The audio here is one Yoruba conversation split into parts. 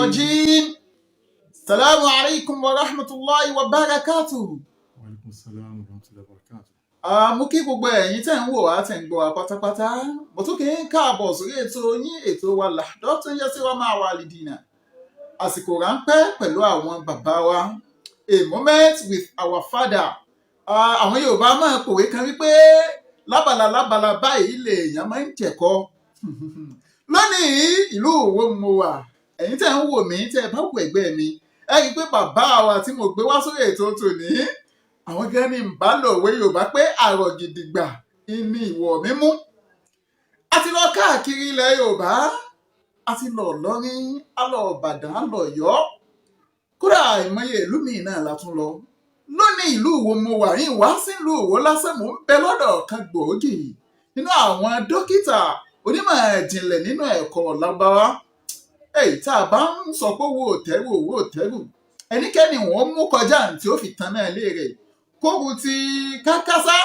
الرجيم. السلام عليكم ورحمة الله وبركاته. وعليكم السلام ورحمة الله وبركاته. Mo kí gbogbo ẹ̀yin tẹ́ ń wò wá tẹ́ ń gbọ́ wá pátápátá. Mo tún kí ń káàbọ̀ sórí ètò yín ètò wa Lahdhatun Yasiran ma'a Walidina. Àsìkò ráńpẹ́ pẹ̀lú àwọn bàbá wa. A moment with our father. Àwọn Yorùbá máa pòwe kan wípé lábala báyìí lèèyàn máa ń jẹ̀kọ́. Lónìí ìlú Òwò mo wà. Ẹ̀yin tẹ́ ń wò mí tẹ́ ẹ bá wò ẹ̀gbẹ́ mi. Ẹ rí i pé bàbá wa tí mo gbé wá sórí ètò tòní. Àwọn gẹ́gẹ́ ní ìbálòwé Yorùbá pé àrọ̀ gidigba ìní ìwọ̀ mímú. A ti lọ káàkiri ilẹ̀ Yorùbá. A ti lọ Ìlọrin, a lọ Ìbàdàn, a lọ Ọ̀yọ́. Kódà ìmọye ìlú míì náà la tún lọ. Lónìí ìlú Òwò mo wà yín wá sí ìlú Òwò lásán mò ń bẹ lọ́dọ̀ kan gbòógì nínú àwọn dókítà onímọ̀ ìjìnlẹ̀ nínú ẹ̀kọ́ Lárúbáwá. Èyí tá a bá ń sọ pé owó òtẹ́rù ẹnikẹ́ni wọ́n mú kọjá tí ó fi tan náà lé rẹ̀ kóru ti kákásá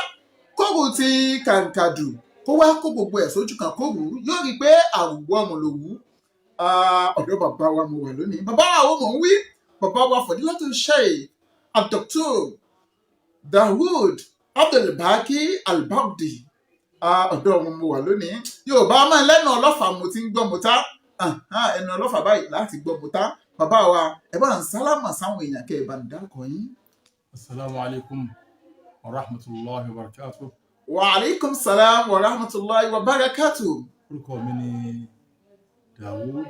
kóru ti kàǹkàdù kó wá kó gbogbo ẹ̀ sójú kan kóru yóò rí i pé àwùwọ́ ọmọ lòwú. Ọ̀dọ̀ bàbá wa mo wà lónìí. Bàbá wa wo mò ń wí? Bàbá wa Fadilatul Sheikh Dr. Dawood Abdulbaki Al-Baghdadi. Ọ̀dọ̀ wọn mo wà lónìí. Yorùbá máa lẹ́nu ọlọ́fà mo ti ń gbọ́ mo tá. Ẹnu ọlọ́fà báyìí láti gbọ́ mo tá. Bàbá wa ẹ bá ń sálámà sáwọn èèyàn kẹ́ ẹ bá ń dárúkọ yín. Assalamu alaikum wa rahmatullahi wa barakatuh. Wa alaikum salam wa rahmatullahi wa barakatuh. Orúkọ mi ni Dawood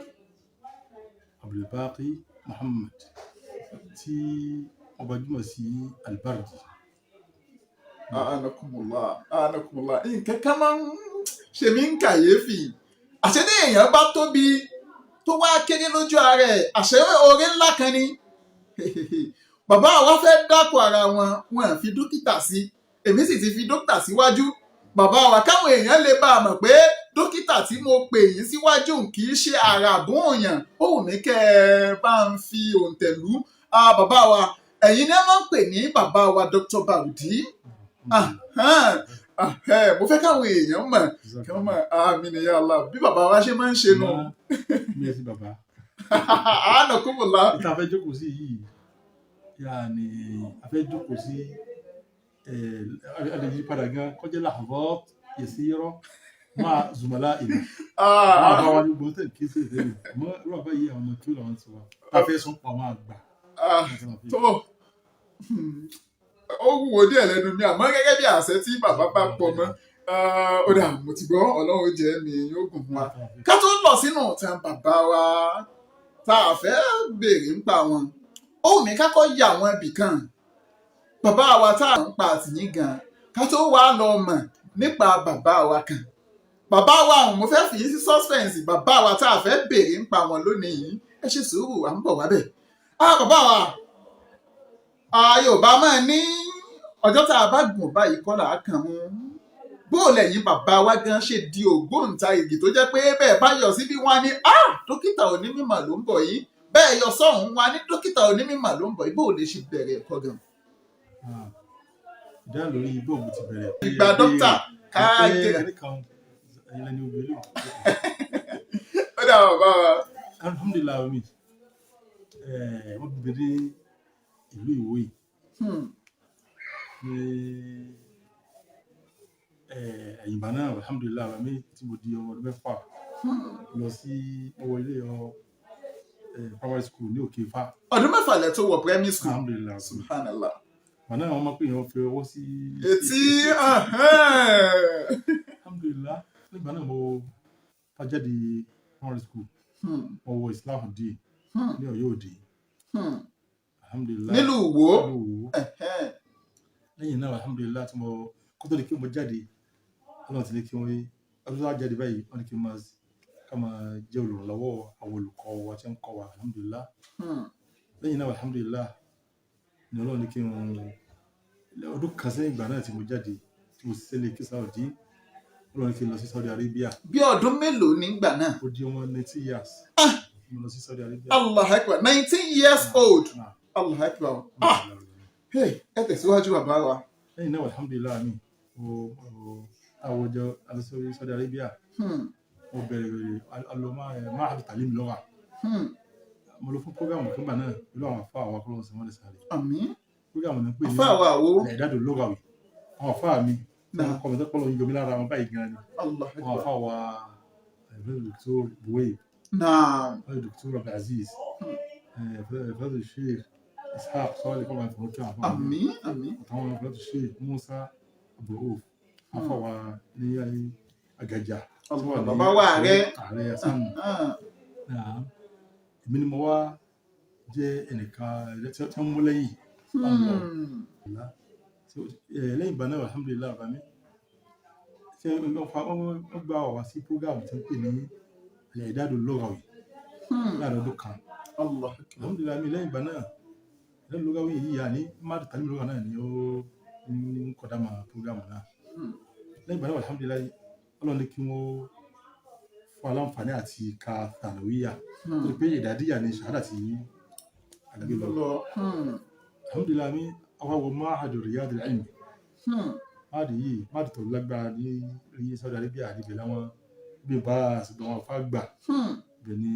Abdulbaki Muhammad tí ó gbajúmọ̀ sí Al-Baghdadi. Anakumullah. Nǹkan kan máa ń ṣe mí ń kàyéfì. Àṣé ní èèyàn bá tóbi tó wá kéré lójú ara ẹ̀ àṣé oore ńlá kan ni. Bàbá wa fẹ́ dákọ ara wọn fi dókítà sí. Èmi sì ti fi dókítà síwájú. Bàbá wa káwọn èèyàn lè bá a mọ̀ pé dókítà tí mo pè yín síwájú kì í ṣe àràbùn òyàn. Ó wù mí kẹ́ ẹ bá ń fi òǹtẹ̀lú. Bàbá wa ẹ̀yin ni ẹ máa ń pè ní bàbá wa Dr. Baghdadi. Mo fẹ́ káwọn èèyàn mọ̀ kí wọ́n mọ̀ àmín ya Allah bí bàbá wa ṣe máa ń ṣe nù. Mi ò sí bàbá. Anakumullah. Ìta fẹ́ jókòó sí yìí yàní a fẹ́ jókòó sí àdèjì padà gan kọjá Lahdhat Yasiran ma'a Zumala'i. Àwọn àbá wa ní gbọ́ntẹ̀ kí sí ìdẹ́rù mọ́ irú àbá yìí àwọn ọmọ tí ó làwọn ti wá. A fẹ́ sún pa máa gbà. Tó ó wúwo díẹ̀ lẹ́nu mi àmọ́ gẹ́gẹ́ bí àṣẹ tí bàbá bá pọ̀ mọ́ ó dà mo ti gbọ́ Ọlọ́run jẹ́ mi yóò gùn fún wa. Ká tó lọ sínú ìtàn bàbá wa tá a fẹ́ béèrè ń pa wọn ó wù mí kákọ́ yà àwọn ibì kan bàbá wa tá à ń pa àtìyín gan ká tó wá lọ mọ̀ nípa bàbá wa kan. Bàbá wa ọ̀hún mo fẹ́ fi yín sí suspense bàbá wa tá a fẹ́ béèrè ń pa wọn lónìí yìí ẹ ṣe sùúrù à ń bọ̀ wá bẹ̀. Bàbá wa Yorùbá máa ní ọjọ́ tá a bá gùn báyìí kọ́ là á kàn mú. Bóòlù ẹ̀yin bàbá wa gan ṣe di ògbóǹtarìgì tó jẹ́ pé bẹ́ẹ̀ bá yọ síbí wọn ní dókítà onímọ̀ ló ń bọ̀ yìí bẹ́ẹ̀ yọ sọ́hún wa ní dókítà onímọ̀ ló ń bọ̀ yìí bóòlù ṣe bẹ̀rẹ̀ ẹ̀kọ́ gan. Ìdá lórí ibò mo ti bẹ̀rẹ̀. Ìgbà dókítà káàkiri. Ẹni obìnrin. Ó dà bàbá wa. Alhamdulillah mi wọ́n bẹ̀rẹ̀ ìlú Ìwó yìí. Ẹ̀yìnbá náà alhamdulillah mi tí mo di ọmọ ọdún mẹ́fà lọ sí owó ilé primary school ní Òkè Ifá. Ọdún mẹ́fà lẹ tó wọ primary school. Alhamdulillah. Subhanallah. Màá náà wọ́n máa pè yàn fi ọwọ́ sí etí. Alhamdulillah nígbà náà mo jáde primary school mo wọ Islahudeen ní Ọ̀yọ́ Òde. Alhamdulillah. Nílùú Ìwó. Lẹ́yìn náà alhamdulillah tí mo kó tó di kí mo jáde Ọlọ́run ti ní kí wọ́n ọdún tó wá jáde báyìí wọ́n ní kí n máa jẹ́ olùrànlọ́wọ́ àwọn olùkọ́ wa tí ń kọ́ wa alhamdulillah. Lẹ́yìn náà alhamdulillah ni Ọlọ́run ní kí n ọdún kan sẹ́yìn ìgbà náà tí mo jáde tí mo ṣiṣẹ́ lè kí Saudi Ọlọ́run ní kí n lọ sí Saudi Arabia. Bí ọdún mélòó nígbà náà? Ó di ọmọ 19 years. Mo lọ sí Saudi Arabia. Allah akbar 19 years old. Allah akbar. Ẹ tẹ̀síwájú bàbá wa. Lẹ́yìn náà alhamdulillah mi àwùjọ alọ́sọ̀rọ̀ Saudi Arabia mo bẹ̀rẹ̀ alọ́mọ máa talim lọ́wọ́ mo lọ fún prógámù kan gbà náà pẹ̀lú àwọn àfáà wa kọ́ lọ́wọ́ sí wọ́n lè sáré àmín. prógámù náà pè ní àfa àwa àwo. Al-I'dadu Lughawi àwọn àfáà mi tí wọ́n kọ́ mi tó pọ̀ lọ́wọ́ yomi lára wọn báyìí gan ni Allah àwọn akbar. àfáà wa Dr. Buwayb naam. Dr. Abdulaziz Fadil Sheikh Ishaq sọ́ọ́lì kọ́ máa fọwọ́ kí àwọn àfáà mi àmín àmín. àtàwọn Fadil Sheikh Musa Abdul àfáà wa ní Agaja Allah bàbá wa ààrẹ. ààrẹ asánù náà èmi ni mo wá jẹ́ ẹnìkan tí wọ́n mú lẹ́yìn lẹ́yìn ìgbà náà alhamdulilayi bàbá mi ṣe wọ́n gba wá sí program tí wọ́n pè ní Al-I'dadu Lughawi láàrin ọdún kan Allah alhamdulilayi mi lẹ́yìn ìgbà náà Al-I'dadu Lughawi yìí yà ní madu tàbí lugha náà ni ó ń kọ́dá ma program náà lẹ́yìn ìgbà náà alhamdulilayi ọlọ́run ní kí wọ́n fún aláǹfààní àti ka tànàwíyà tó pé ìdádíyà ní ṣàhádà tí àgbé lọ alhamdulilayi mi awáwọ̀ Ma'had Riyadul Ilm máàdì yìí máàdì tó lágbára ní Saudi Arabia níbẹ̀ láwọn bí bá àṣìgbọ́n wọn fà gbà bẹ̀ ni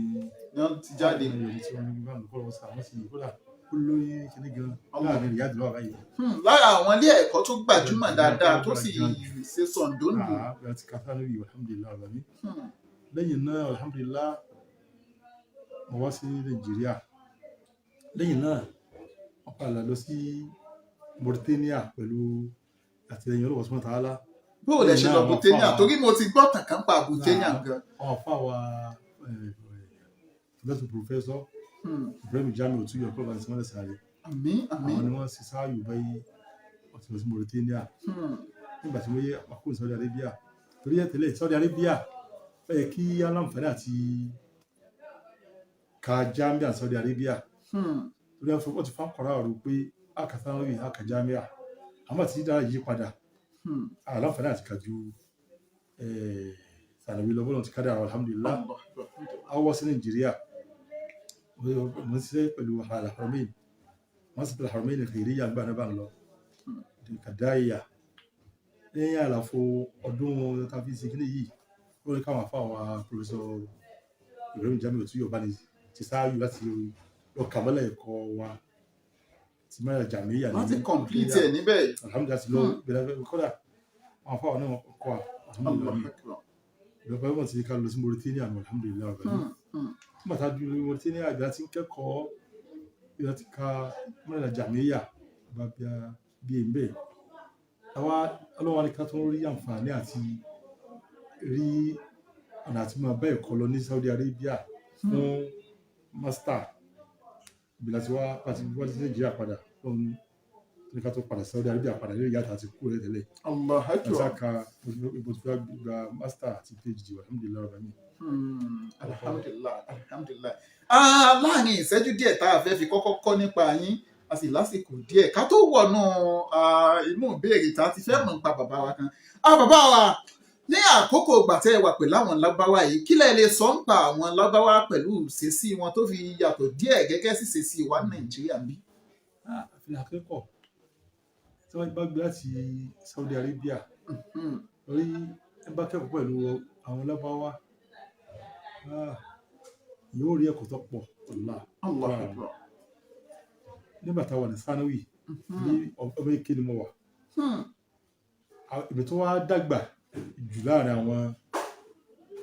wọ́n ti jáde. ẹni tí wọ́n bá ń kọ́ lọ́wọ́ sáà wọ́n sì kódà ó lóyún kíní gan láàrin Riyadh lọ́wọ́ báyìí. lára àwọn ilé ẹ̀kọ́ tó gbajúmọ̀ dáadáa tó sì ṣe sọ̀ǹdóńdó. àti kàtà lórí alhamdulilayi ọ̀la mi lẹ́yìn náà alhamdulilayi mo wá sí Nàìjíríà lẹ́yìn náà wọ́n padà lọ sí Mauritania pẹ̀lú àtìlẹyìn Ọlọ́hun Subhanahu wa ta'ala. bó o lè ṣe lọ Mauritania torí mo ti gbọ́ tàn kán pa Mauritania gan. àwọn afá wa lọ́tún pòfẹ́sọ̀ Ibrahim Jamiu Otuyo kọ́ bá ní sọ́mọ́lẹ̀ sáré àmín àmín. àwọn ni wọ́n ṣe sáàyù báyìí ọ̀tún lọ sí Mauritania nígbà tí wọ́n yé àkókò Saudi Arabia torí ẹ̀ tẹ́lẹ̀ Saudi Arabia ó yẹ kí aláǹfààní àti ka Jamia Saudi Arabia torí wọ́n ti fà kọ́ra ọ̀rọ̀ pé àkàtà lórí àkà Jamia àmọ́ àti dára yí padà aláǹfààní àti kàjú sànàwí lọ́wọ́ ti kádà alhamdulillah awọ́ sí Nàìjíríà mo ṣe pẹ̀lú Al-Haramain wọ́n sì pẹ̀lú Al-Haramain Khairiyya gbà náà bá ń lọ kàdáyà lẹ́yìn àlàfo ọdún tàbí ìsìnkú yìí ó rí káwọn afá wa Professor Ibrahim Jamiu Otuyo bá ní ti sáájú láti lọ kàmọ́lẹ̀ ẹ̀kọ́ wa ti mẹ́rin jàmíyà ní wọ́n ti complete ẹ̀ níbẹ̀. alhamdulilayi lọ bẹ̀rẹ̀ kọ́dà àwọn afá wa náà kọ́ alhamdulilayi ìjọba ẹ̀wọ̀n ti ká lọ sí Mauritania ní alhamdulilayi ọ̀gá yìí nígbà tá a dúró Mauritania ìgbà tí ń kẹ́kọ̀ọ́ ìgbà tí ka mẹ́rin jàmíyà bá bí ẹ̀ ń bẹ̀ àwa ọlọ́wọ́ ni ká tó rí àǹfààní àti rí ọ̀nà àti máa bá ẹ̀kọ́ lọ ní Saudi Arabia fún master ìbílẹ̀ tí wọ́n ti Nàìjíríà padà fún ní ká tó padà Saudi Arabia padà lórí yàtọ̀ àti kúrò tẹ́lẹ̀ Allah akbar. àti àka ibo tí wọ́n gba master àti PhD alhamdulilayi ọ̀rọ̀ mi. alhamdulilayi alhamdulilayi. láàrin ìṣẹ́jú díẹ̀ tá a fẹ́ fi kọ́kọ́ kọ́ nípa yín a sì lásìkò díẹ̀ ká tó wọnú inú ìbéèrè tá a ti fẹ́ mọ̀ nípa bàbá wa kan. bàbá wa ní àkókò ìgbà tẹ́ ẹ wà pẹ̀lú àwọn lágbáwá yìí kí lẹ lè sọ ń pa àwọn lágbáwá pẹ̀lú ìṣesí wọn tó fi yàtọ̀ díẹ̀ gẹ́gẹ́ sí ìṣesí wa ní Nàìjíríà bí. àfihàn akẹ́kọ̀ọ́ tí wọ́n bá gbé láti Saudi Arabia lórí ẹ bá kẹ́kọ̀ọ́ pẹ̀lú àwọn lágbáwá yóò rí ẹ̀kọ́ tó pọ̀ ọ̀la. Allah akbar. nígbà táwọn ní sanawi ní ọmọ èké ni mo wà ibi tó wá dàgbà jù láàrin àwọn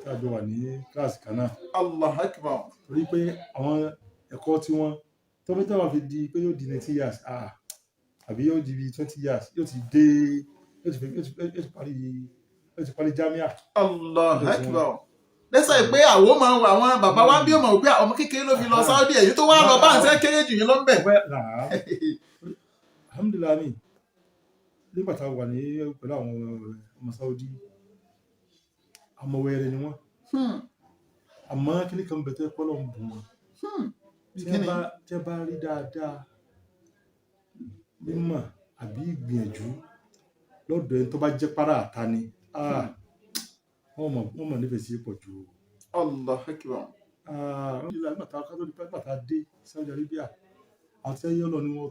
tájọ wà ní kíláàsì kan náà. Allah akbar. torí pé àwọn ẹ̀kọ́ tí wọ́n tó fi tẹ́wọ̀n fi di pé yóò di 90 years àbí yóò di 20 years yóò ti dé yóò ti parí Jamia. Allah akbar. lẹ́sẹ̀ pé àwọn máa wà àwọn bàbá wa bí ó mọ̀ pé ọmọ kékeré ló fi lọ Saudi èyí tó wá lọ bá ń sẹ́ kéré jù yín ló ń bẹ̀. alhamdulilayi nígbà tá a wà ní pẹ̀lú àwọn ọmọ Saudi ọmọ wẹ́rẹ́ ni wọ́n àmọ́ kíní kan bẹ̀tẹ̀ pọ́lọ̀ ń bù wọn tí ẹ bá rí dáadáa mímọ̀ àbí ìgbìyànjú lọ́dọ̀ ẹni tó bá jẹ́ para àta ni wọ́n mọ̀ nífẹ̀ẹ́ sí pọ̀ jù. Allah akbar. nígbà tá a dé Saudi Arabia àti ẹyẹ lọ ni wọ́n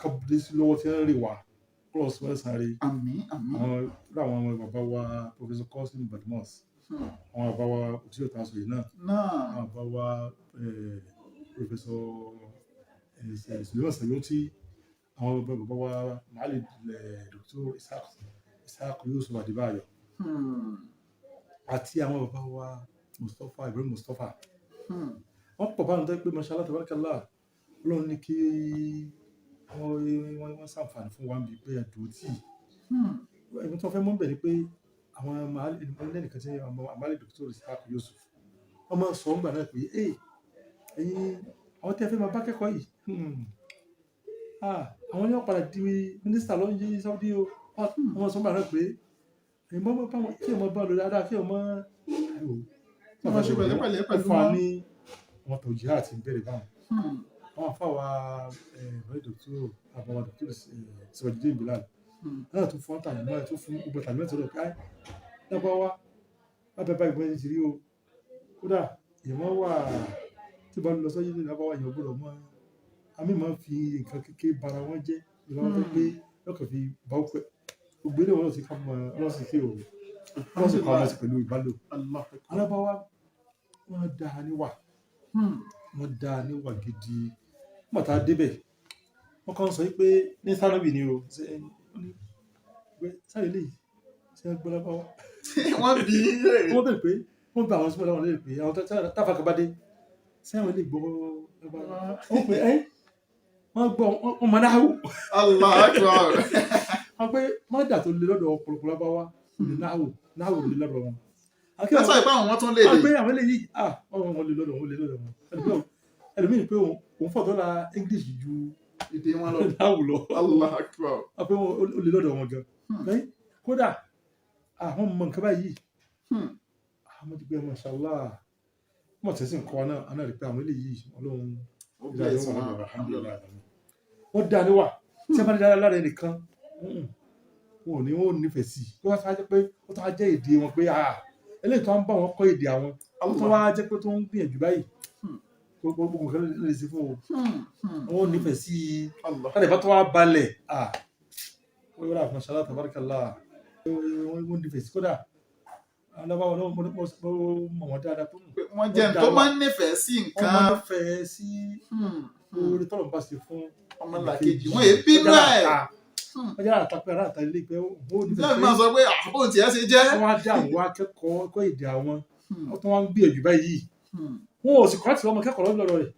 kábíyé sí lọ́wọ́ tí wọ́n rè wá cross west sáré. àmín àmín. àwọn bàbá wa Professor Qasim Badmus àwọn bàbá wa Otuyo Taso yìí náà àwọn bàbá wa Professor Suleiman Sayoti, àwọn bàbá wa Maali Dr. Ishaq Yusuf Adébáyọ̀ àti àwọn bàbá wa Ibrahim Mustapha. Wọ́n pọ̀ báwọn tó pé mashallah tabarakallah Ọlọ́run ní kí wọ́n ṣàǹfààní fún wa níbi pé ẹ̀dùn tí ẹ̀mí tó fẹ́ mọ́ bẹ̀ ni pé àwọn lẹ́nìkan tí Maali Dr. Ishaq Yusuf wọ́n máa sọ ńgbà náà pé ẹ̀yin àwọn tí ẹ fẹ́ máa bá kẹ́kọ̀ọ́ yìí àwọn ní wọ́n padà di mínísítà lọ́n yí Saudi o. Wọ́n sọ ńgbà náà pé ẹ̀yin mọ́ bá wọn kí ọmọ bá lọ dáadáa kí ọmọ ṣe pẹ̀lẹ́pẹ̀lẹ́ pẹ̀lú wọn ní wọn tó jẹ́ àti bẹ̀rẹ̀ báwọn. Àwọn afáwa dr. àbáwá dr. Sirajudeen Bilal náà tún fún ọ̀tà náà tún fún gbogbo tàbí mẹ́tọ́ lọ́pẹ́ lọ́pọ̀ wá lábẹ́bá ìgbọ́n ti rí o. Kódà ìmọ̀ wà tí bá lọ sọ́yìn ní lábáwá ìyàn gbọ́dọ̀ mọ́ àmì máa ń fi nǹkan kékeré bara wọn jẹ́ ìlú wọn fẹ́ pé lọ́kàn fi bá ó pẹ́ gbogbo ilé wọn lọ sí ká mọ ọlọ́sìn kí o wọ́n sì kọ́ ọmọ sí pẹ̀lú ìbálò. Alábáwá wọ́n dáa níwà wọ́n dáa níwà gidi. Nígbà tá a débẹ̀ wọ́n kàn sọ pé ní sanabi ni o sáré lè ṣe ń gbọ́dọ̀ bá wa. wọ́n bí wọ́n bẹ̀rẹ̀ pé wọ́n bá àwọn sọ́mọ́lá wọn lè pé àwọn táfà kan bá dé sẹ́wọ̀n lè gbọ́ wọ́n pé wọ́n gbọ́ wọ́n mọ̀ náà wò. Allah akbar. wọ́n pé wọ́n dà tó lé lọ́dọ̀ ọ̀pọ̀lọpọ̀ bá wa náà wò lé lọ́dọ̀ wọn. Kẹ́sọ̀ ìpá àwọn tó lè lè. Wọ́n pé àwọn lè yí wọ́n lè lọ́dọ̀ wọn. Ẹlòmíì pé òun fọ̀ dọ́là English ju ìdí wọn lọ. náà lọ. Allah akbar. Wọ́n pé ó lè lọ́dọ̀ wọn gan. Kódà àwọn mọ̀ nǹkan báyìí. Àwọn ti gbé mashallah mọ̀ tẹ́sí nǹkan wa náà aná rí pé àwọn eléyìí Ọlọ́run wọ́n dá níwà tí a bá ní dáadáa lára ẹnìkan wọn ò nífẹ̀ẹ́ sí i wọ́n á jẹ́ pé ó tó wá jẹ́ èdè wọn pé eléyìí tó ń bá wọn kọ́ èdè àwọn tó wá jẹ́ pé tó ń gbìyànjú báyìí gbogbo nǹkan lè ṣe fún wọn ò nífẹ̀ẹ́ sí i káàdì bá tó wá balẹ̀ wọ́n yọ̀rọ̀ àfihàn mashallah tabarakallah wọ́n nífẹ̀ẹ́ sí kódà alábáwọ̀ náà mo mọ̀ wọ́n dáadáa tó wọ́n jẹ́ tó máa ń nífẹ̀ẹ́ sí nǹkan. wọ́n máa ń nífẹ̀ẹ́ sí orí tọ́lọ̀ bá ṣe fún ọmọlàkejì wọ́n èé bínú ẹ̀. wọ́n yára àtàpẹ́ ara àtàlẹ́ ilé pé ó nífẹ̀ẹ́ lẹ́yìn máa sọ pé àbò tí ẹ ṣe jẹ́. wọ́n á dá àwọn akẹ́kọ̀ọ́ kọ́ èdè àwọn tó wọ́n ń gbìyànjú báyìí wọn ò sì kọ́ àti ọmọ kẹ́kọ̀ọ́ lọ́dọ̀ rẹ̀.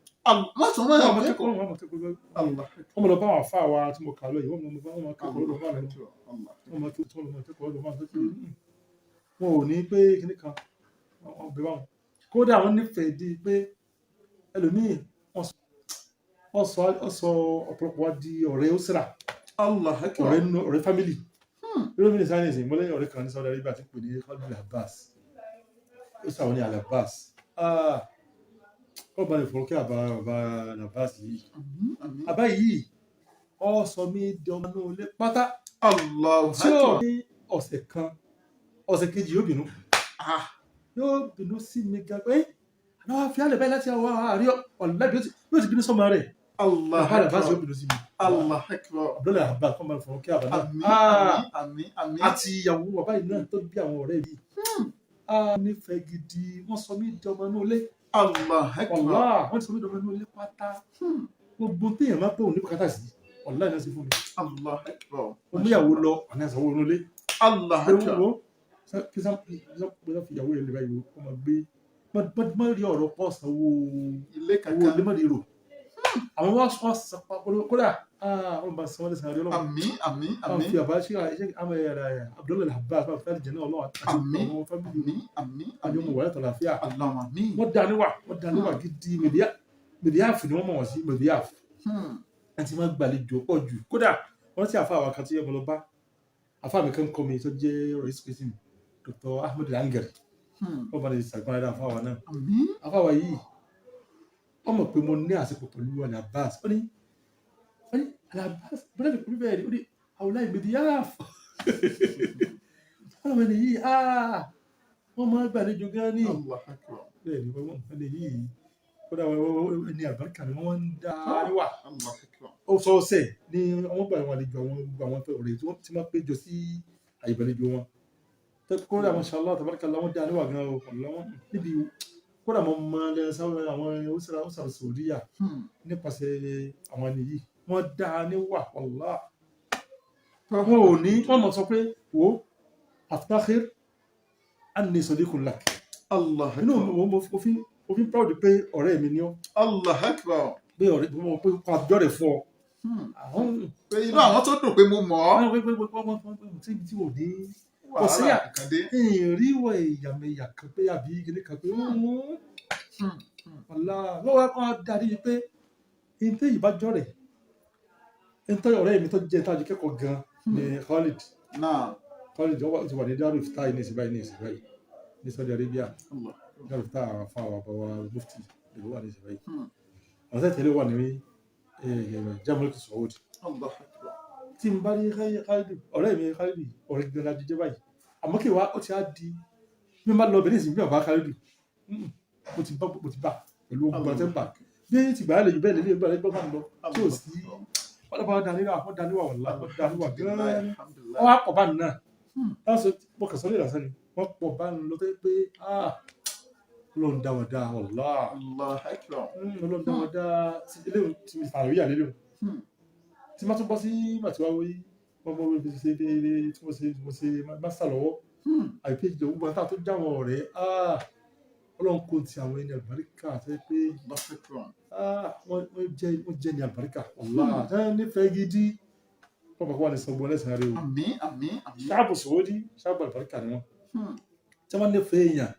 wọ́n tún máa ń kẹ́kọ̀ọ́ wọ́n lọ bá àwọn afá wa tí mo kà lọ yìí wọ́n máa kẹ́kọ̀ọ́ lọ́dọ̀ wọn ò ní pé kíní kan wọn bẹ báwọn kódà wọn nífẹ̀ẹ́ di pé ẹlòmíì wọ́n sọ ọ̀pọ̀lọpọ̀ wa di ọ̀rẹ́ òsìrà ọ̀rẹ́ fámìlì lórí ní sáyẹnsì mọ́lẹ́yìn ọ̀rẹ́ kan ní Saudi Arabia ti pè ní Khalid Abbas ó sàwọn ní Al-Abbas wọ́n bá lè fọ́nkẹ́ àbá Abbas yìí àbá yìí ọ sọ mí di ọmọ náà lé pátá tí ó ní ọ̀sẹ̀ kejì yóò bínú sí mi gan pé àwọn afẹ́lẹ̀ báyìí láti àwọn àárí ọ̀lẹ́bí yóò ti bínú sọ́mọ rẹ̀ Abbas yóò bínú sí mi. Abdullahi Abbas kọ́ máa fọ́n kí àbá náà àti ìyàwó bàbá yìí náà tó bí àwọn ọ̀rẹ́ yìí nífẹ̀ẹ́ gidi wọ́n sọ mí di ọmọ náà lé wọ́n sọ mí di ọmọ náà lé pátá gbogbo téèyàn máa pé òun ní bùkátà sí ọ̀la ìnáṣẹ́ fún mi. Omíyàwó lọ ọ̀nà ìsanwó inú ilé. Kí sá fi ìyàwó yẹn lè báyìí wọ́n máa gbé má rí ọ̀rọ̀ pọ̀ sanwó ilé kankan lè má rí rò. Àwọn wọ́n sọ kódà wọ́n bá sanwó lẹ́sàn-án rí ọlọ́wọ́. Àmín. Wọ́n fi àbá ṣe Abdullahi Abbas máa fẹ́ẹ́ jẹ́ náà ọlọ́wọ́ àti àwọn fámìlì àjọmọ wà látọ̀ láfíà. Wọ́n dá níwà gidi mẹ̀díàfù ni wọ́n mọ̀ wọ́n sí mẹ̀díàfù. Àti máa gbàlejò pọ̀ jù kódà wọ́n ti àfa àwọn kan tí ọmọ lọ bá àfa mi kan kọ́ mi tó jẹ́ ọ̀rẹ́ ìsìnkú mi Dr. Ahmed Langer wọ́n bá lè ṣàgbọ́n dáadáa àfa wa náà àfa wa yìí wọ́n mọ̀ pé mo ní àsìkò pẹ̀lú Al-Abbas ó ní Al-Abbas bọ́lá mi kúrú bẹ́ẹ̀ ni ó ní àwòlá ìmẹ̀díyàfù wọ́n mọ̀ ní yìí wọ́n máa gbàlejò gan ní bẹ́ẹ̀ ni wọ́n mọ̀ ní yìí kódà ẹni àbáríkà ni wọ́n ń dá níwà ó sọ ọ̀sẹ̀ ní wọ́n gbà wọn àlejò àwọn ọ̀rẹ́ tí wọ́n péjọ sí àyèbẹ̀lejò wọn kódà mashallah tabarakallah wọ́n dá níwà gan ọ̀làwọ́n níbi kódà mo mọ lẹ́sàn àwọn òṣèré sòríyà nípasẹ̀ àwọn ẹni yìí wọ́n dá a níwà wàlá wọn ò ní wọ́n mọ̀ sọ pé wo aftakhir anni sadiqun lak Allah inú akbar. mo fi proud pé ọ̀rẹ́ mi ni ọ́ Allah akbar. pé ọ̀rẹ́ mo pé kọ́ àjọ rẹ̀ fún ọ. pé inú àwọn tó dùn pé mo mọ̀ ọ́. tí mo ní kò sí wàhálà kàdé. ìrìwọ̀ ìyàmẹ̀yà kan pé àbí kíní kan pé ọ̀la lọ́wọ́ kan darí pé ẹni tẹ́ ìbájọ́ rẹ̀ ẹni tẹ́ ọ̀rẹ́ mi tó jẹ́ tájú kẹ́kọ̀ọ́ gan ni Khalid ti wà ní Darul Ifta ní ìsìn báyìí ní Saudi Arabia Darul Ifta fún àwọn àbáwá mufti ìlú wà ní ìsìn báyìí àwọn tẹ́ tẹ́lẹ̀ wà ní Jamaica Saudi tí n bá ní Khalid ọ̀rẹ́ mi Khalid ọ̀rẹ́ gbẹ̀rẹ̀ lájú jẹ́ báyìí àmọ́ kí wá ó ti á di bí n bá lọ bẹ̀rẹ̀ ìsìn bí ọ̀bá Khalid mo ti bá pẹ̀lú ogun àtẹ́mbà bí ti gbà á lè jù bẹ́ẹ̀ lè gbà lẹ́gbọ́n máa ń lọ tí ò sí wọ́n dáníwà gan-an wọ́n wá pọ̀ bá nù náà láti wọ́n kà sọ́lé ìrànṣẹ́ ni wọ́n pọ̀ bá nù lọ pé Ọlọ́run dá wọn dá ọ̀la Ọlọ́run dá wọn dá ilé tí mi fààrí yà lélẹ̀ tí má tún bọ́ sí màtíwá wí wọ́n mọ́ bí ṣe tí mo ṣe máṣà lọ́wọ́ àìpé ìjọ gbogbo àtà tó jáwọn ọ̀rẹ́ Ọlọ́run kò ti àwọn ẹni àlùbáríkà àti pé wọ́n jẹ́ ní àlùbáríkà ọ̀la nífẹ̀ẹ́ gidi wọ́n bá wà ní sọgbọ́n lẹ́sìn rẹ̀ o. àmín. ṣáàbù sòwòdì ṣáàbù àlùbáríkà ni wọ́n tí wọ́n nífẹ̀ẹ́ èèyàn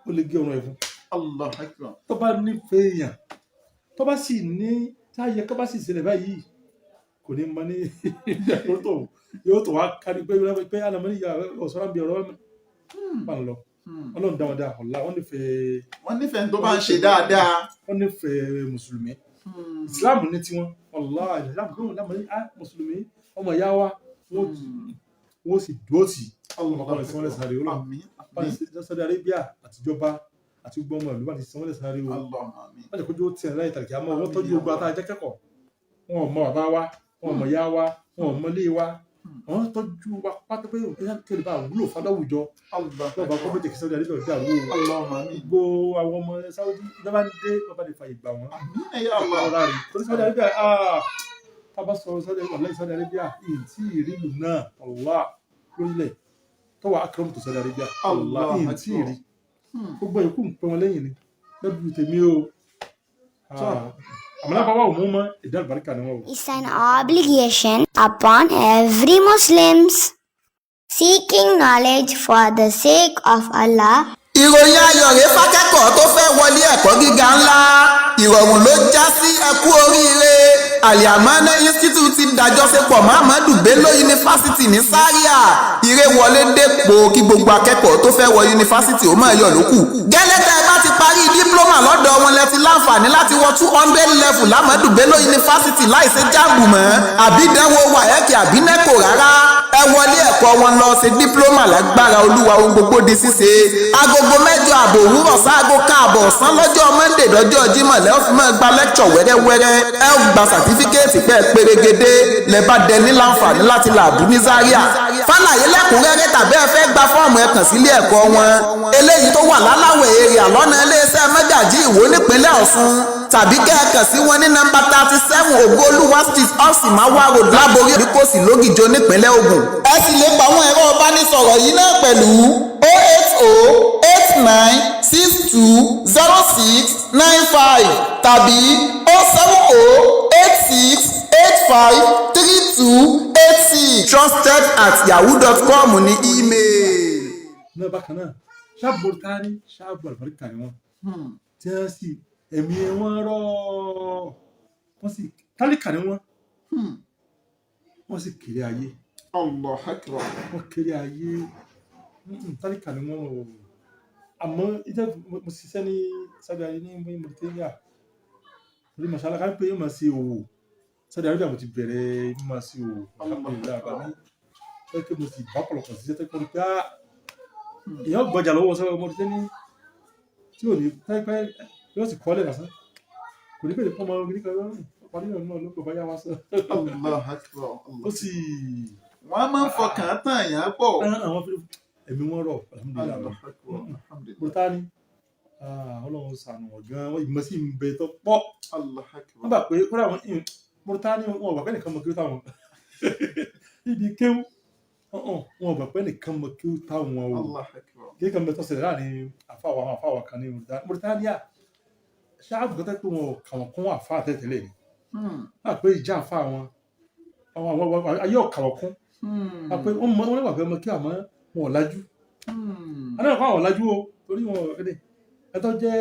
ó lè gé ọ̀rọ̀ ẹ̀ fún. Allah akbar. tó bá nífẹ̀ẹ́ èèyàn tó bá sì ní táyẹ tó bá sì ṣẹlẹ̀ báyìí kò ní mọ ní yóò tó wá kárí pé alamọ́ níyà ọ̀sọ́rọ̀ bí ọ̀rọ̀ bá ń lọ. Ọlọ́run dáwọn dáa ọ̀la wọ́n nífẹ̀ẹ́ tó bá ń ṣe dáadáa. wọ́n nífẹ̀ẹ́ mùsùlùmí ìsìláàmù ní tiwọn ọ̀la ìsìláàmù láwọn ní mùsùlùmí ọmọ ìyá wa wọ́n sì dúró tì ọmọkùnrin tí wọ́n lè sáré Ọlọ́run Saudi Arabia àtijọba àti gbọmọ ìlú àti sanwó lè sáré o wọ́n jẹ́ kójú ó tiẹ̀ láyé tàbí àmọ́ wọ́n tọ́jú ogun àtàjẹ́ kẹ́kọ̀ọ́ wọn ò mọ bàbá wa wọn ò mọ ìyá wa wọn ò mọ ilé wa àwọn tọ́jú wa pátá pé kí bá wúlò fáláwùjọ lọ́ba kọ́mẹ́tì kí Saudi Arabia dà wó gbogbo àwọn ọmọ Saudi ìjọba ń dé ọba lè fàyè gbà wọ́n ọ̀rá rẹ̀ torí Saudi Arabia tábà sọ Saudi Arabia ìyìn tí ìrìlù náà ọ̀lá lórílẹ̀ tọ́wọ́ akérèmù tó Saudi Arabia ọ̀lá ìyìn tí ìrì gbogbo ìkú ń pẹ́ wọn lẹ́yìn ni lẹ́bùrú tèmi o It's an obligation upon every Muslims seeking knowledge for the sake of Allah. Ìròyìn ayọ̀ rèé fákẹ́kọ̀ọ́ tó fẹ́ wọlé ẹ̀kọ́ gíga ńlá. Ìrọ̀rùn ló já sí ẹkú oríire. Al-Yamana Institute ti dájọ́sepọ̀ mọ́ Ahmadu Bello Yunifásitì ní Zaria. Ire wọlé dépò kí gbogbo akẹ́kọ̀ọ́ tó fẹ́ wọ yunifásitì ó máa yọ̀ lókù. Gẹ́lẹ́tẹ̀ bá ti parí dípúlọ́mà lọ́dọ̀ wọn lẹ ti láǹfààní láti wọ 200 level Ahmadu Bello Yunifásitì láìsí jáàmù mọ́. Àbí ìdánwò WAEC àbí NECO rárá. Ẹ wọlé ẹ̀kọ́ wọn lọ ṣe dípúlọ́mà lágbára Olúwa ohun gbogbo di ṣíṣe. Agogo 8 àbọ̀ òwúrọ̀ sáago káàbọ̀ ọ̀sán lọ́jọ́ Monday lọ́jọ́ Jímọ̀ lẹ́ ó fi máa gba lẹ́kṣọ̀ wẹ́rẹ́wẹ́rẹ́. Ẹ ó gba sàtífíkẹ́ẹ̀tì pẹ́ pérégedé lẹ́ bá dẹni láǹfààní láti làbú ní Zaria. Fálàyé lẹ́kùnrẹ́rẹ́ tàbí ẹ fẹ́ gba fọ́ọ̀mù ẹ kàn sílé ẹ̀kọ́ wọn. Eléyìí tó wà láláwẹ̀ èrè àlọ́nà iléeṣẹ́ Mẹ́gàjí Ìwó nípínlẹ̀ Ọ̀ṣun tàbí kẹ́ẹ̀kàn sí wọn ní nọ́mbà 37 Ògolúwa street Ọ̀sìmáwá road Láborí Ìkòsí Lógìjó nípínlẹ̀ Ògùn. Ẹ sì lè pa àwọn ẹ̀rọ ìbánisọ̀rọ̀ yìí náà pẹ̀lú 08089620695 tàbí 07086853286 trusted@yahoo.com ní email. náà bákan náà ṣáàbù Mauritania ṣáàbù àlùbáríkà ni wọ́n tí wọ́n sì ẹ̀mí wọn rọ̀ wọ́n sì tálíkà ni wọ́n sì kéré ayé. Allah akbar. wọ́n kéré ayé tálíkà ni wọ́n o àmọ́ ìjẹ́ mo ṣiṣẹ́ ní Saudi Arabia ní Mauritania orí mọ̀ṣálá ká pé yóò máa ṣe òwò Saudi Arabia mo ti bẹ̀rẹ̀ yóò máa ṣe òwò alhamdulillah àbámi pé kí mo sì bá pọ̀lọpọ̀ ṣiṣẹ́ tẹ́kọ̀ọ́ ní pé èèyàn gbọ́jà lọ́wọ́ sọ́wọ́ Mauritania tí ò ní pẹ́pẹ́ yóò sì kọ́lẹ̀ lásán kò ní pèsè fọ́mọ orí kan lọ́rùn parí náà ló pè báyá wá sọ. ó sì. wọ́n máa ń fọkàn tán èèyàn pọ̀. àwọn ẹ̀mí wọn rọ̀ alhamdulillah Mauritania Ọlọ́run ṣàánú wọn gan wọn ìmọ̀ sí ń bẹ tó pọ̀ Allah akbar. wọ́n gbà pé kódà wọn Mauritania wọn ọ̀gbà pé nìkan mọ kí ó táwọn ibi kéwú wọn ọ̀gbà pé nìkan mọ kí ó táwọn o Allah akbar. kí kan bẹ tó ṣẹlẹ̀ láàrin àwọn àfáwà kan ní Mauritania ṣáàbù kan tẹ́ pé wọn kà wọ́n kún àfáà tẹ́tẹ́lẹ̀ ni wọ́n pé ìjà àfáà wọn àwọn ayé ọ̀kà wọ́n kún wọ́n pé wọ́n lè wà pé ọmọ kí àmọ́ wọn ò lajú àná ìfọ̀ àwọn lajú o torí wọn ẹ̀tọ́ jẹ́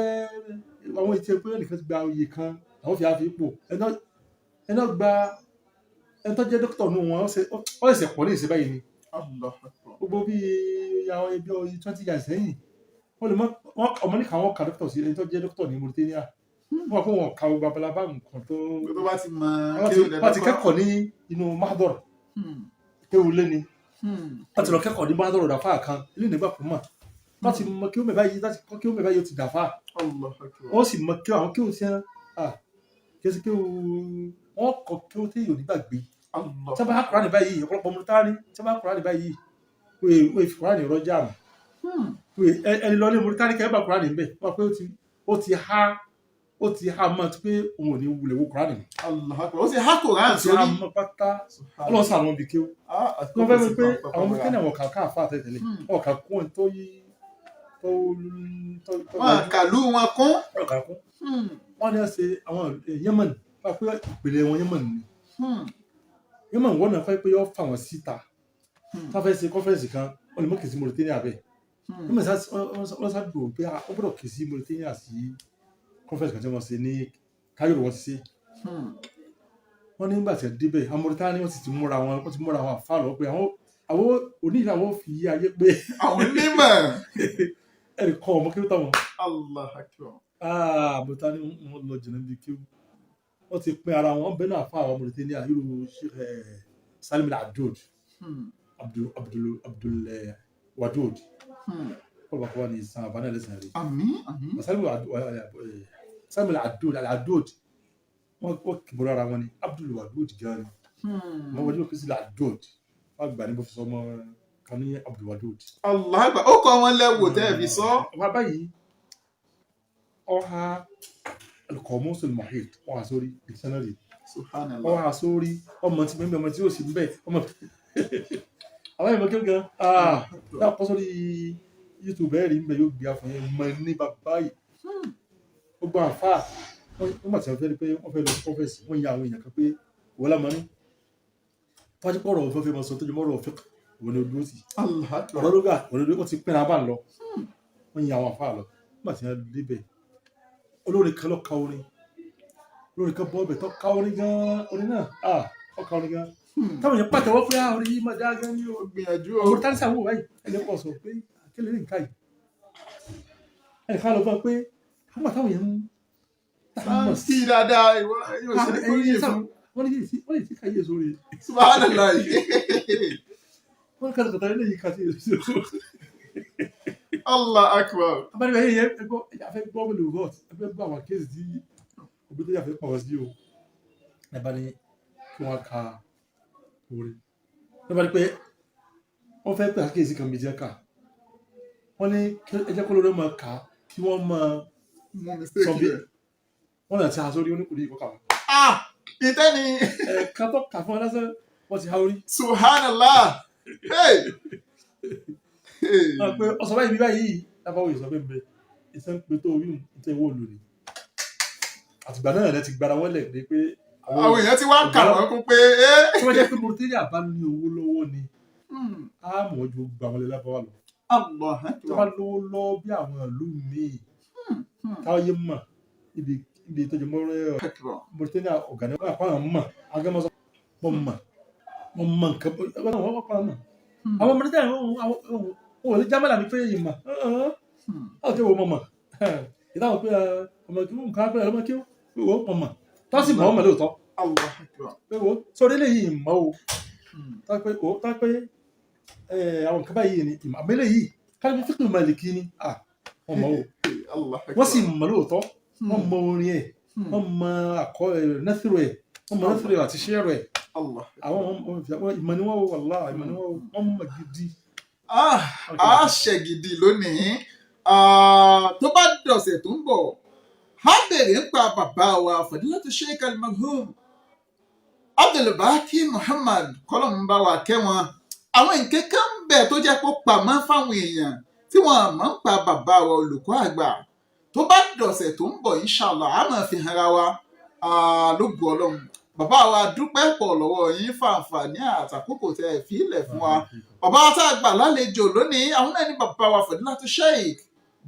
àwọn etí ẹgbẹ́ nìkan ti gba oyè kan àwọn fi àfi ipò ẹ̀tọ́ jẹ́ dókítà nù wọn ó ẹ̀sẹ̀ pọ̀ ní ìṣẹ́ báyìí ni gbogbo bí àwọn ẹbí 20 years sẹ́yìn wọ́n lè mọ́ ọmọ nìkan wọn kà dókítà sí ẹ̀tọ́ jẹ́ dókítà ní Mauritania wọ́n kó wọn ka gbogbo abalaba nǹkan tó bá ti mọ wọ́n ti kẹ́kọ̀ọ́ ní inú Mahdor kéwù lé ni wọ́n ti lọ kẹ́kọ̀ọ́ ní Mahdor dàfà kan ilé ìnígbà kò mọ̀ wọ́n ti mọ kí ó mẹ́bàá yìí láti kọ́ kí ó mẹ́bàá yìí ó ti dàfà wọ́n sì mọ kí àwọn kí ó tiẹ́ kẹsí kí wọ́n kọ́ kí ó téyò nígbàgbé tí wọ́n bá kúrò ní báyìí ọ̀pọ̀lọpọ̀ Mauritania tí wọ́n bá kúrò ní báyìí wọ́n fi kúrò ní rọ́jà mọ́ ẹni lọ ní Mauritania kẹ́ bá kúrò ní bẹ́ẹ̀ wọ́n pé ó ti há mọ́ tí pé òun ò ní wulẹ̀ wo kúrò ní ó ti há Kùránì ó ti há mọ́ pátá ọlọ́sàn àwọn ibi kí wọ́n fẹ́ pé àwọn Mauritania wọ́n kà káàfà tẹ́tẹ́lẹ̀ wọ́n kà kún tó yí wọ́n kàlú wọn kún wọ́n ní ẹsẹ̀ àwọn Yemen wọ́n pé ìpìlẹ̀ wọn Yemen ni Yemen wọ́n náà fẹ́ pé yọ́ fà wọ́n síta tá fẹ́ ṣe kọ́fẹ́rẹ́nsì kan wọ́n lè mọ́ kìí sí Mauritania bẹ́ẹ̀ Yemen wọ́n sá dùn pé ó gbọ́dọ̀ kìí sí Mauritania sí kọ́fẹ́rẹ́nsì kan tí wọ́n ṣe ní Cairo wọ́n ti ṣe wọ́n ní nígbà tí wọ́n débẹ̀ àwọn Mauritania wọ́n ti múra wọn àfáà lọ pé àwọn oníyìí àwọn fi yí ayé pé àwọn onímọ̀ ẹ̀rì kọ́ ọmọ kí ó tàwọn Allah akbar. Mauritania wọ́n lọ jìnnà bí kí wọ́n ti pín ara wọn bẹ́ẹ̀ náà fún àwọn Mauritania irú Salim al-Adoud Abdul Wadoud wọ́n bá kọ́ wà ní ìsàn àbánà lẹ́sìn rí Salim al-Adoud wọ́n kìbọ̀rọ̀ ara wọn ni Abdul Wadoud gan ni wọ́n wọ́n ní kí sí al-Adoud wọ́n gbà ní bó fi sọ ọmọ kan ní Abdul Wadoud. Allah akbar. Ó kọ́ wọn lẹ́wọ̀ tẹ́ ẹ̀ fi sọ. wọ́n báyìí ọha al-Qamus al-Muhit ọha sórí dictionary Subhanallah. ọha sórí ọmọ tí mẹ́mẹ́ ọmọ tí ó sì ń bẹ̀ ọmọ àwọn ìmọ̀ kí ó gan náà pọ́ sórí YouTube ẹ̀rí ń bẹ̀ yóò gbé afọ yẹn mọ ní bàbá yìí gbogbo àfà wọ́n mọ̀ tí wọ́n fẹ́ rí pé wọ́n fẹ́ lọ sí kọ́fẹ́sì wọ́n ya àwọn èèyàn kan pé wọ́n lámọ́ ní tọ́jú pọ̀rọ̀ ọ̀fẹ́ fẹ́ mọ́ sọ tójú mọ́rọ̀ ọ̀fẹ́ wọ́n ni ojú sí ọ̀rọ̀ ló gà wọ́n ti pín abá lọ wọ́n ya àwọn àfà lọ nígbà tí wọ́n débẹ̀ olórin kan lọ ka orin olórin kan bọ́ ọbẹ̀ tó ka orin gan orin náà ó ka orin gan táwọn èèyàn pàtẹ́wọ́ pé orin yìí máa dá gan ní o gbìyànjú o. ọmọ tánṣà wò báyìí ẹni pọ̀ sọ pé kílè ní nǹkan yìí ẹnì kan lọ bọ́ pé àwọn táwọn èèyàn ń sí dáadáa yóò ṣe é kórìí fún. wọ́n lè ti ká yé sórí Subhanallah. wọ́n kàn tọ̀tà ilé yìí ká sí èso Allah akbar. abájọ́ yẹn ẹgbọ́ afẹ́ gbọ́ wọlé rọ́ọ̀t ẹgbẹ́ gbọ́ àwọn kéèsì tí òbí tó yàfẹ́ pọ̀ sí o ẹ̀bá ní kí wọ́n ka orí ẹ̀bá ní pé wọ́n fẹ́ pè àkéèsì kan méjì ká wọ́n ní ẹjẹ́ kó lórí máa kà kí wọ́n máa sọ bí wọ́n náà ti ha sórí oníkùnrin ìkọ́kà wọn. ìtẹ́ni. ẹ̀ka tó kà fún ọ lásán wọ́n ti ha orí. Subhanallah. pé ọ̀sán báyìí bí báyìí lábáwò ìsọ pé bẹ ìṣẹ́ ń pe tó orí ìtẹ́ ìwò lónìí àtìgbà náà lẹ ti gbára wọ́n lẹ̀ dé pé àwọn èèyàn ti wá kà wọ́n kún pé tí wọ́n jẹ́ pé Mauritania bá ní owó lọ́wọ́ ni á mọ̀ ju gbà wọlé lábáwá lọ tí wọ́n lówó lọ bí àwọn ìlú míì táwọn yé mọ̀ ibi ìtọ́jú mọ́rẹ́ Mauritania ọ̀gá ní àwọn mọ̀ agẹ́mọ́sọ mọ̀ nǹkan wọ́n pa mọ̀ àwọn Mauritania wọ́n lè jámẹ́lá ní pé yìí mọ̀ ọ́ tí wọ́n mọ̀ ìdáhùn pé ọmọ kí wọ́n kàn pé ọmọ kí wọ́n mọ̀ tó sì mọ̀ ọmọ lóòótọ́ pé wọ́n sórí lè yìí mọ̀ o tó pé àwọn nǹkan báyìí ni ìmọ̀ àmẹ́lẹ̀ yìí káàbí fíkì Málíkì ni wọ́n mọ̀ o wọ́n sì mọ̀ lóòótọ́ wọ́n mọ̀ orin ẹ̀ wọ́n mọ̀ àkọ́ nẹ́sìrò ẹ̀ wọ́n mọ̀ nẹ́sìrò àti ṣẹ́rọ ẹ̀ àwọn ìmọ̀ ni wọ́n wà láà ìmọ̀ ni wọ́n mọ̀ gidi. A ṣe gidi lónìí tó bá dọ̀sẹ̀ tó ń bọ̀ á bèrè nípa bàbá wa Fadilatu Sheikh al-Marhum Abdulbaki Muhammad kọ́lọ́mùbá wa kẹ́ wọn. àwọn nǹkan kan ń bẹ tó jẹ́ kó pamọ́ fáwọn èèyàn tí wọ́n mọ̀ ń pa bàbá wa olùkọ́ àgbà. tó bá dọ̀sẹ̀ tó ń bọ̀ inshallah á máa fi hàn ra wa lógo Ọlọ́run. bàbá wa dúpẹ́ pọ̀ lọ́wọ́ yín fàǹfààní àtàkókò tẹ́ ẹ fi ilẹ̀ fún wa. bàbá tá a gbà lálejò lónìí àwọn náà ní bàbá wa Fadilatu Sheikh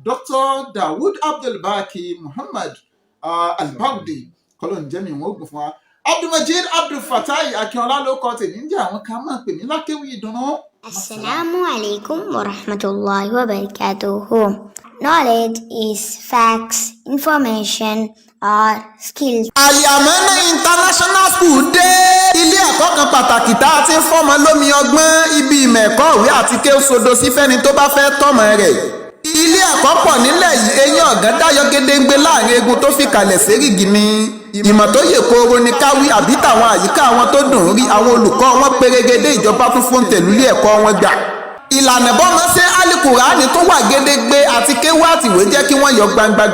Dr. Dawood Abdulbaki Muhammad al-Bawdi kọ́lọ́n jẹ́mi wọn ogun fún wa. Abdulmajid Abdulfatai Akínọlá ló kọ tèmi ń jẹ́ àwọn kan máa pè mí lákéwì ìdùnnú. Assalamu alaikum wa rahmatullahi wa barakatuhu. Knowledge is facts, information, or skills. Al-Yamana International School dé. ilé ẹ̀kọ́ kan pàtàkì tá a ti ń fọ́mọ lómi ọgbọ́n ibi ìmọ̀ ẹ̀kọ́ ìwé àti kéwú sodo sí fẹ́ni tó bá fẹ́ tọ́mọ rẹ̀. ilé ẹ̀kọ́ pọ̀ nílẹ̀ yìí eyín ọ̀gán dáyọ̀ gédéǹgbé láàrin egun tó fi kalẹ̀ sérígì ni. ìmọ̀ tó yè kooro ni káwí àbí tàwọn àyíká àwọn tó dùn rí àwọn olùkọ́ wọn pérégedé ìjọba fún fóńtẹ̀lú ilé ẹ̀kọ́ wọn gbà. ìlànà bọ́mọ ṣe Al-Kùránì tó wà gédéǹgbé àti kéwú àtìwé jẹ́ kí wọ́n yọ gbangba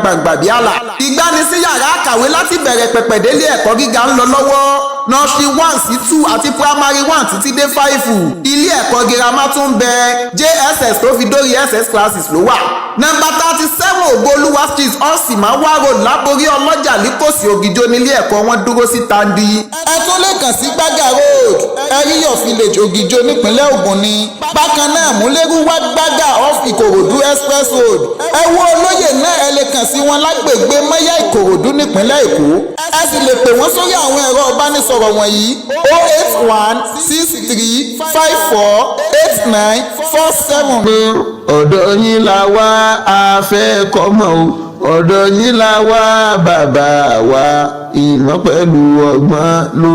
bí àlà. ìgbanisí yàrá àkàwé láti bẹ̀rẹ̀ pẹ̀pẹ̀ délé ẹ̀kọ́ gíga ń lọ lọ́wọ́. nursery 1 sí 2 àti primary 1 títí dé 5. ilé ẹ̀kọ́ girama tún bẹ JSS tó fi dórí SS classes ló wà. nọ́mbà 37 Ògbólúwa street Ọ̀sìmáwá road láborí ọlọ́jà líkòsí Ògìjó nílé ẹ̀kọ́ wọn dúró sí Tandi. ẹ tún lè kàn sí Gbága road Ẹ̀ríyọ̀ village Ògìjó nípínlẹ̀ Ògùn ni. bákan náà Múlẹ́rú wá Gbága off Ìkòròdú express road. ẹ wo olóyè náà ẹ lè kàn sí wọn lágbègbè Mọ́yá Ìkòròdú nípínlẹ̀ Èkó. ẹ sì lè pè wọ́n sórí àwọn ẹ̀rọ ìbánisọ̀rọ̀ wọ̀nyí 08163548947. ọ̀dọ̀ yín la wá a fẹ́ kọ́mọ o ọ̀dọ̀ yín la wá bàbá wa ìmọ̀ pẹ̀lú ọgbọ́n ló.